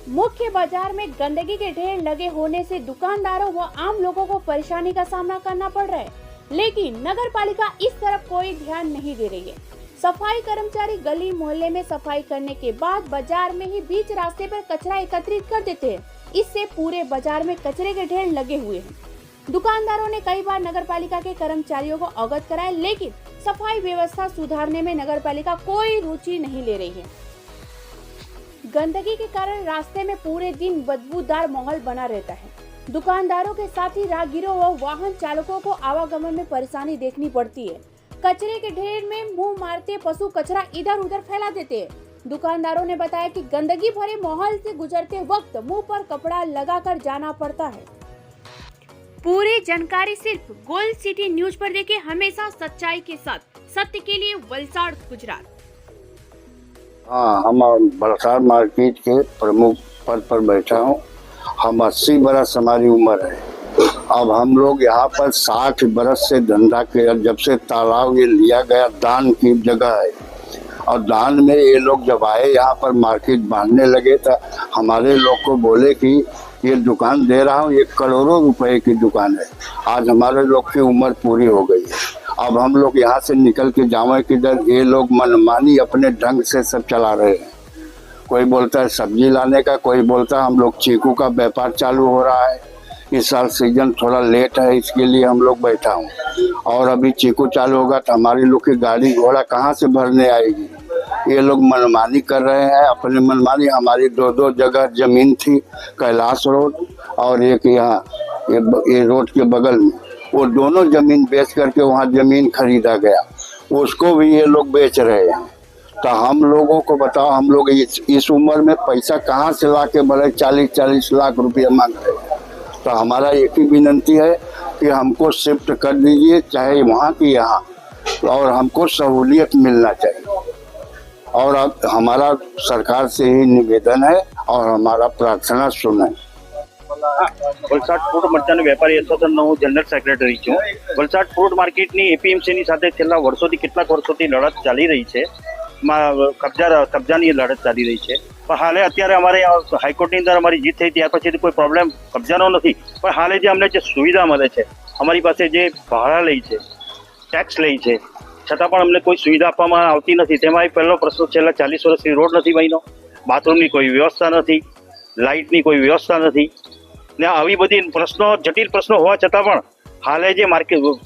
मुख्य बाजार में गंदगी के ढेर लगे होने से दुकानदारों व आम लोगों को परेशानी का सामना करना पड़ रहा है, लेकिन नगर पालिका इस तरफ कोई ध्यान नहीं दे रही है। सफाई कर्मचारी गली मोहल्ले में सफाई करने के बाद बाजार में ही बीच रास्ते पर कचरा एकत्रित कर देते हैं। इससे पूरे बाजार में कचरे के ढेर लगे हुए हैं। दुकानदारों ने कई बार नगर पालिका के कर्मचारियों को अवगत कराया, लेकिन सफाई व्यवस्था सुधारने में नगर पालिका कोई रुचि नहीं ले रही है। गंदगी के कारण रास्ते में पूरे दिन बदबूदार माहौल बना रहता है। दुकानदारों के साथ ही राहगीरों व वाहन चालकों को आवागमन में परेशानी देखनी पड़ती है। कचरे के ढेर में मुंह मारते पशु कचरा इधर उधर फैला देते हैं। दुकानदारों ने बताया कि गंदगी भरे माहौल से गुजरते वक्त मुंह पर कपड़ा लगाकर जाना पड़ता है। पूरी जानकारी सिर्फ गोल्ड सिटी न्यूज पर देखें, हमेशा सच्चाई के साथ, सत्य के लिए। वलसाड़, गुजरात। हाँ, हम वलसाड़ मार्केट के प्रमुख पद पर बैठा हूँ। हम 80 बरस हमारी उम्र है। अब हम लोग यहाँ पर 60 बरस से धंधा किया। जब से तालाब ये लिया गया, दान की जगह है, और दान में ये लोग जब आए यहाँ पर मार्केट बांधने लगे तो हमारे लोग को बोले कि ये दुकान दे रहा हूँ, ये करोड़ों रुपए की दुकान है। आज हमारे लोग की उम्र पूरी हो गई है। अब हम लोग यहाँ से निकल के जावे किधर, ये लोग मनमानी अपने ढंग से सब चला रहे हैं। कोई बोलता है सब्जी लाने का, कोई बोलता है हम लोग चीकू का व्यापार चालू हो रहा है। इस साल सीजन थोड़ा लेट है, इसके लिए हम लोग बैठा हूँ। और अभी चीकू चालू होगा तो हमारी लोग की गाड़ी घोड़ा कहाँ से भरने आएगी। ये लोग मनमानी कर रहे हैं, अपने मनमानी। हमारी दो जगह जमीन थी, कैलाश रोड और एक यहाँ ये रोड के बगल में, वो दोनों जमीन बेच करके वहाँ जमीन खरीदा गया, उसको भी ये लोग बेच रहे हैं। तो हम लोगों को बताओ, हम लोग इस उम्र में पैसा कहाँ से ला के भले 40-40 लाख रुपया मांग रहे हैं। तो हमारा एक ही विनंती है कि हमको शिफ्ट कर दीजिए, चाहे वहाँ की यहाँ, और हमको सहूलियत मिलना चाहिए। और अब हमारा सरकार से ही निवेदन है और हमारा प्रार्थना सुने। વલસાડ ફ્રૂટ મરચાં વેપારી એસોસિએશનનો હું જનરલ સેક્રેટરી છું। વલસાડ ફ્રૂટ માર્કેટની એપીએમસીની સાથે છેલ્લા વર્ષોથી કેટલાક વર્ષોથી લડત ચાલી રહી છે। કબજાની લડત ચાલી રહી છે। પણ હાલે અત્યારે અમારે હાઈકોર્ટની અંદર અમારી જીત થઈ, ત્યાર પછી કોઈ પ્રોબ્લેમ કબજાનો નથી। પણ હાલે જે અમને જે સુવિધા મળે છે, અમારી પાસે જે ભાડા લે છે, ટેક્સ લે છે, છતાં પણ અમને કોઈ સુવિધા આપવામાં આવતી નથી। તેમાં પહેલો પ્રશ્ન, છેલ્લા 40 વર્ષથી રોડ નથી બન્યો, બાથરૂમની કોઈ વ્યવસ્થા નથી, લાઇટની કોઈ વ્યવસ્થા નથી ને આવી બધી પ્રશ્નો, જટિલ પ્રશ્નો હોવા છતાં પણ હાલે જે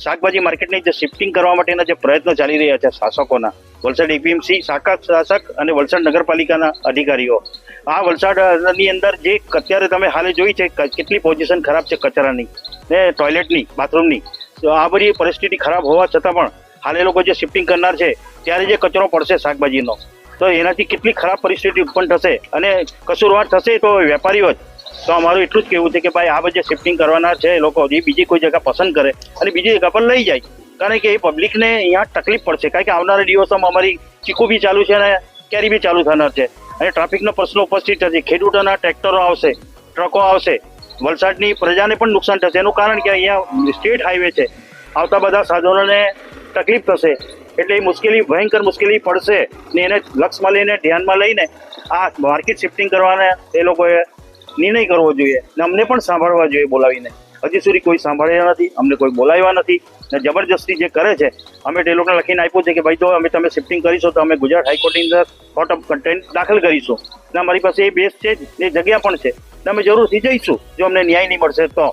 શાકભાજી માર્કેટની જે શિફ્ટિંગ કરવા માટેના જે પ્રયત્નો ચાલી રહ્યા છે શાસકોના, વલસાડ એપીએમસી શાસક અને વલસાડ નગરપાલિકાના અધિકારીઓ, આ વલસાડની અંદર જે અત્યારે તમે હાલે જોઈ છે કેટલી પોઝિશન ખરાબ છે કચરાની ને ટોયલેટની, બાથરૂમની, તો આ બધી પરિસ્થિતિ ખરાબ હોવા છતાં પણ હાલે લોકો જે શિફ્ટિંગ કરનાર છે ત્યારે જે કચરો પડશે શાકભાજીનો, તો એનાથી કેટલી ખરાબ પરિસ્થિતિ ઉત્પન્ન થશે અને કસૂરવાર થશે તો વેપારીઓ જ। તો અમારું એટલું જ કહેવું છે કે ભાઈ આ બધી શિફ્ટિંગ કરવાના છે લોકો, એ બીજી કોઈ જગ્યા પસંદ કરે અને બીજી જગ્યા પર લઈ જાય, કારણ કે એ પબ્લિકને અહીંયા તકલીફ પડશે। કારણ કે આવનારા દિવસોમાં અમારી ચીકુ બી ચાલુ છે અને કેરી બી ચાલુ થનાર છે અને ટ્રાફિકનો પ્રશ્ન ઉપસ્થિત થશે। ખેડૂતોના ટ્રેક્ટરો આવશે, ટ્રકો આવશે, વલસાડની પ્રજાને પણ નુકસાન થશે। એનું કારણ કે અહીંયા સ્ટેટ હાઈવે છે, આવતા બધા સાધનોને તકલીફ થશે, એટલે એ મુશ્કેલી, ભયંકર મુશ્કેલી પડશે ને એને લક્ષમાં લઈને, ધ્યાનમાં લઈને આ માર્કેટ શિફ્ટિંગ કરવાને એ લોકોએ નિર્ણય કરવો જોઈએ ને અમને પણ સાંભળવા જોઈએ બોલાવીને। હજી સુધી કોઈ સાંભળ્યા નથી, અમને કોઈ બોલાવ્યા નથી ને જબરજસ્તી જે કરે છે, અમે તે લોકોને લખીને આપ્યું છે કે ભાઈ જો અમે તમે શિફ્ટિંગ કરીશો તો અમે ગુજરાત હાઈકોર્ટની અંદર કોર્ટ ઓફ કન્ટેમ્પ્ટ દાખલ કરીશું ને અમારી પાસે એ બેઝ છે જ, એ જગ્યા પણ છે ને અમે જરૂરથી જઈશું જો અમને ન્યાય નહીં મળશે તો।